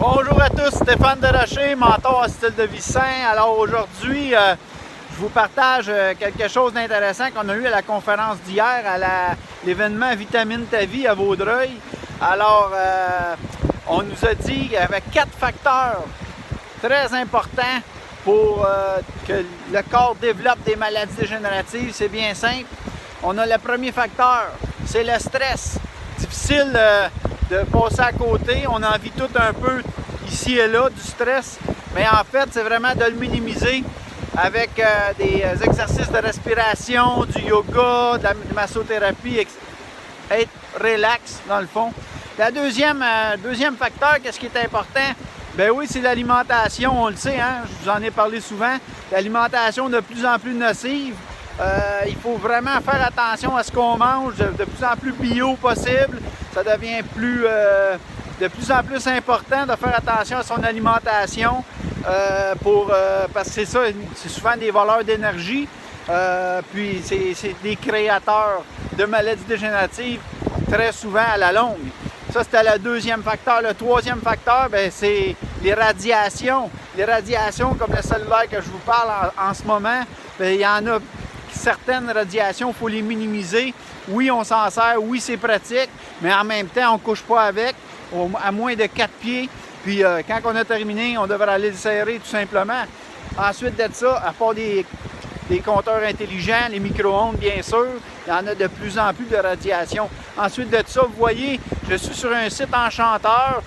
Bonjour à tous, Stéphane Desrochers, mentor en style de vie sain. Alors aujourd'hui, je vous partage quelque chose d'intéressant qu'on a eu à la conférence d'hier, à l'événement Vitamine Ta Vie à Vaudreuil. Alors, on nous a dit qu'il y avait 4 facteurs très importants pour que le corps développe des maladies dégénératives. C'est bien simple. On a le premier facteur, c'est le stress. Difficile de passer à côté. On en vit tout un peu ici et là du stress, mais en fait, c'est vraiment de le minimiser avec des exercices de respiration, du yoga, de la massothérapie, être relax dans le fond. Le deuxième facteur, qu'est-ce qui est important? Ben oui, c'est l'alimentation, on le sait, hein? Je vous en ai parlé souvent. L'alimentation de plus en plus nocive. Il faut vraiment faire attention à ce qu'on mange, de plus en plus bio possible. Ça devient de plus en plus important de faire attention à son alimentation parce que c'est ça, c'est souvent des voleurs d'énergie. Puis c'est des créateurs de maladies dégénératives très souvent à la longue. Ça, c'était le deuxième facteur. Le troisième facteur, c'est les radiations. Les radiations comme le cellulaire que je vous parle en ce moment, il y en a certaines radiations, il faut les minimiser. Oui, on s'en sert, oui, c'est pratique, mais en même temps, on ne couche pas avec, à moins de 4 pieds. Puis quand on a terminé, on devrait aller le serrer tout simplement. Ensuite de ça, à part des compteurs intelligents, les micro-ondes, bien sûr, il y en a de plus en plus de radiation. Ensuite de ça, vous voyez, je suis sur un site enchanteur.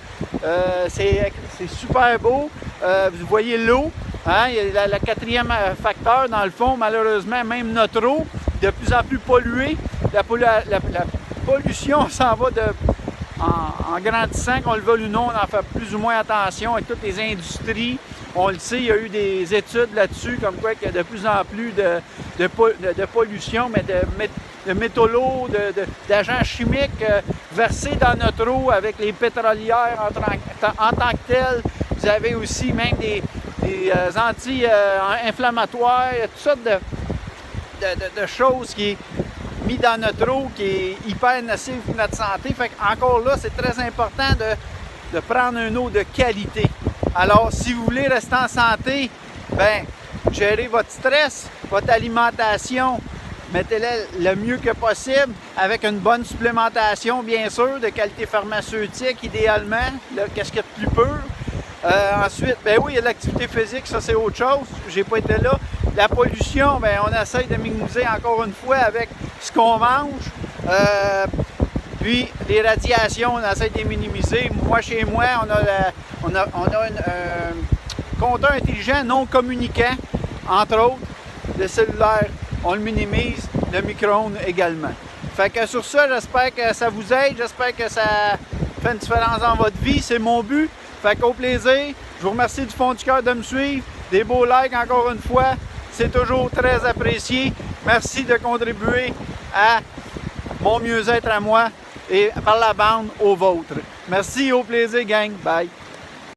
C'est super beau. Vous voyez l'eau. Hein? Il y a le quatrième facteur, dans le fond, malheureusement, même notre eau, de plus en plus polluée. La pollution s'en va en grandissant, qu'on le veuille ou non, on en fait plus ou moins attention avec toutes les industries. On le sait, il y a eu des études là-dessus, comme quoi qu'il y a de plus en plus de pollution, mais de métaux lourds, d'agents chimiques versés dans notre eau avec les pétrolières en tant que telles. Vous avez aussi même des anti-inflammatoires, toutes sortes de choses qui est mis dans notre eau, qui est hyper nocive pour notre santé. Fait qu'encore là, c'est très important de prendre une eau de qualité. Alors, si vous voulez rester en santé, gérez votre stress, votre alimentation, mettez-la le mieux que possible avec une bonne supplémentation, bien sûr, de qualité pharmaceutique, idéalement, qu'est-ce qu'il y a de plus pur. Ensuite, oui, il y a de l'activité physique, ça c'est autre chose, j'ai pas été là. La pollution, on essaye de minimiser encore une fois avec ce qu'on mange. Puis les radiations, on essaie de les minimiser. Moi, chez moi, on a un compteur intelligent non communicant, entre autres, le cellulaire, on le minimise, le micro-ondes également. Fait que sur ça, j'espère que ça vous aide, j'espère que ça fait une différence dans votre vie, c'est mon but. Fait qu'au plaisir, je vous remercie du fond du cœur de me suivre. Des beaux likes encore une fois, c'est toujours très apprécié. Merci de contribuer à mon mieux-être à moi et par la bande au vôtre. Merci, au plaisir gang, bye!